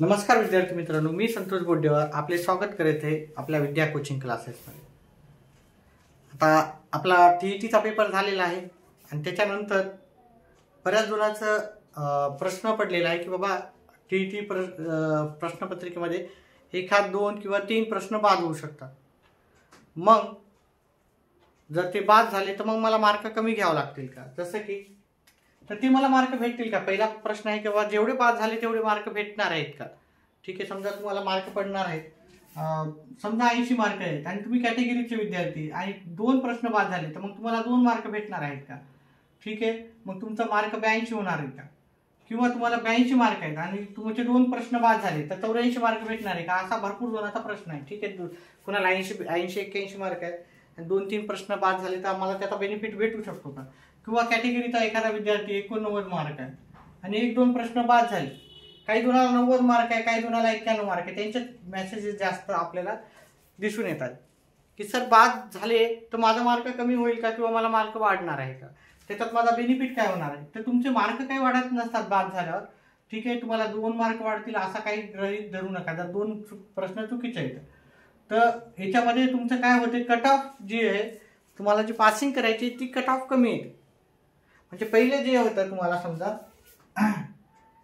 नमस्कार विद्यार्थी मित्रांनो, मी संतोष बोड्डेवार आपले स्वागत करत आहे आपल्या विद्या कोचिंग क्लासेसमध्ये। आता आपला टीईटीचा पेपर झालेला आहे आणि त्याच्यानंतर बऱ्याच जणांचं प्रश्न पडलेला आहे की बाबा टीईटी प्रश्नपत्रिकेमध्ये एखाद दोन किंवा तीन प्रश्न बाद होऊ शकतात। मग जर ते बाद झाले तर मग मला मार्क कमी घ्यावे लागतील का? जसं की तर ते मला मार्क भेटतील का? पहिला प्रश्न आहे की बाबा जेवढे पास झाले तेवढे मार्क भेटणार आहेत का? ठीक आहे, समजा तुम्हाला मार्क पडणार आहेत, समजा 80 मार्क आहेत आणि तुम्ही कॅटेगरीचे विद्यार्थी आणि दोन प्रश्न बाद झाले तर मग तुम्हाला 2 मार्क भेटणार आहेत का? ठीक आहे, मग तुमचा मार्क 82 होणार आहे का? किंवा तुम्हाला 82 मार्क आहेत आणि तुमचे 2 प्रश्न बाद झाले तर 84 मार्क भेटणार आहे का? असा भरपूर जणांचा प्रश्न आहे। ठीक आहे, कुणाला 80-81 मार्क आहेत आणि 2-3 प्रश्न बाद झाले तर आम्हाला त्याचा बेनिफिट भेटू शकतो का? किंवा कॅटेगरीचा एखादा विद्यार्थी 89 मार्क आहे आणि 1-2 प्रश्न बाद झाले, काही जणांना 90 मार्क आहे, काही जणांना 91 मार्क आहे, त्यांचे मेसेजेस जास्त आपल्याला दिसून येतात की सर बाद झाले तर माझा मार्क कमी होईल का किंवा मला मार्क वाढणार आहे का? त्याच्यात माझा बेनिफिट काय होणार आहे? तर तुमचे मार्क काही वाढत नसतात बाद झाल्यावर। ठीक आहे, तुम्हाला 2 मार्क वाढतील असा काही गृहीत धरू नका जर 2 प्रश्न चुकीचे आहेत तर याच्यामध्ये तुमचं काय होते, कट ऑफ जी आहे तुम्हाला जी पासिंग करायची ती कट ऑफ कमी येते। म्हणजे पहिले जे होतं तुम्हाला समजा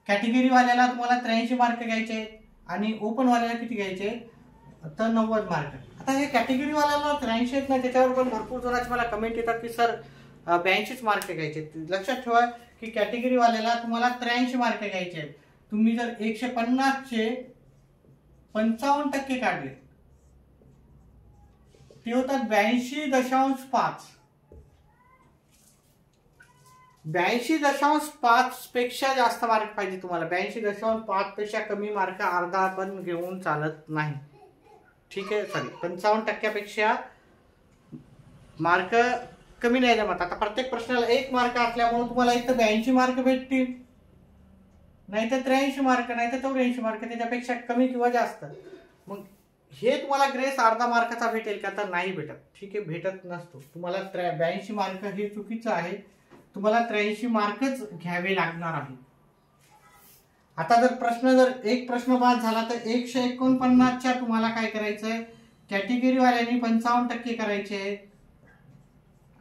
कॅटेगरी वाल्याला तुम्हाला 83 मार्क घ्यायचे आणि ओपन वाल्याला किती घ्यायचे तर 90 मार्क। आता हे कॅटेगरी वाल्याला 83 आहेत ना, त्याच्यावर पण भरपूर जणांचे मला कमेंट येतात की सर 82 मार्क घ्यायचे। लक्षात ठेवा की कॅटेगरी वाल्याला तुम्हाला 83 मार्क घ्यायचे आहेत। तुम्ही जर 150 चे 55% काढले ते होतात 82.5। 82.5 पेक्षा जास्त मार्क पाहिजे तुम्हाला। 82.5 पेक्षा कमी मार्क अर्धा पण घेऊन चालत नाही। ठीक आहे, सॉरी 55% पेक्षा मार्क कमी नाही जमत। आता प्रत्येक प्रश्नाला 1 मार्क असल्यामुळे तुम्हाला इथं 82 मार्क भेटतील, नाही तर 83 मार्क, नाही तर 84 मार्क, त्याच्यापेक्षा कमी किंवा जास्त। मग हे तुम्हाला ग्रेस अर्धा मार्काचा भेटेल का? तर नाही भेटत। ठीक आहे, भेटत नसतो तुम्हाला। 82 मार्क हे चुकीचं आहे, तुम्हाला 83 मार्कच घ्यावे लागणार आहे। आता जर एक प्रश्न बाद झाला तर 149 च्या तुम्हाला काय करायचंय, कॅटेगरी वाल्यांनी 55% करायचे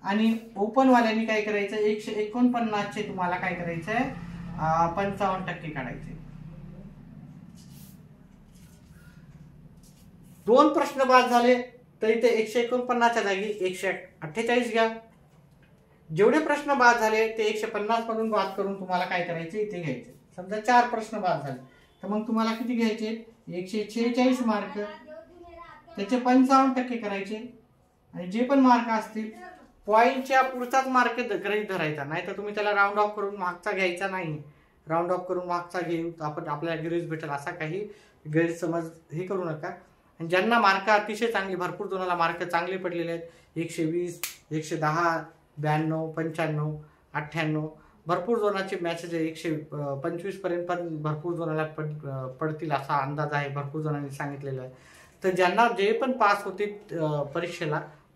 आणि ओपन वाल्यांनी काय करायचं 149 चे तुम्हाला काय करायचंय 55% काढायचे। 2 प्रश्न बाद झाले तर इथे 149 च्या जागी 148 घ्या। जेवढे प्रश्न बाद झाले ते 150 मधून बाद करून तुम्हाला काय करायचे इथे घ्यायचे। समजा 4 प्रश्न बाद झाले तर मग तुम्हाला किती घ्यायचे 146 मार्क, त्याचे 55% करायचे आणि जे पण मार्क असतील पॉइंटच्या पुढचाच मार्क गृहीत धरायचा, नाही तर तुम्ही त्याला राऊंड ऑफ करून मागचा घ्यायचा नाही। राऊंड ऑफ करून मागचा घेऊ आपण आपल्याला ग्रेस भेटेल असा काही गैरसमज हे करू नका। आणि ज्यांना मार्क अतिशय चांगले, भरपूर जणांना मार्क चांगले पडलेले आहेत, 120, 110, 92, 95, 98, भरपूर जणांचे मॅसेज 125 पर्यंत पण भरपूर जणांना पडतील असा अंदाज आहे, भरपूर जणांनी सांगितलेला आहे। तर ज्यांना जे पण पास होतील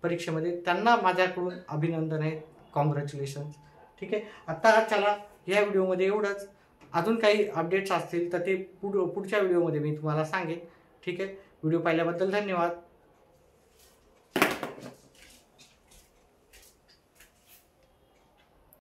परीक्षेमध्ये त्यांना माझ्याकडून अभिनंदन आहे, कॉंग्रॅच्युलेशन्स। ठीक आहे, आता चला या व्हिडिओमध्ये एवढंच। अजून काही अपडेट्स असतील तर ते पुढच्या व्हिडिओमध्ये मी तुम्हाला सांगेन। ठीक आहे, व्हिडिओ पाहिल्याबद्दल धन्यवाद।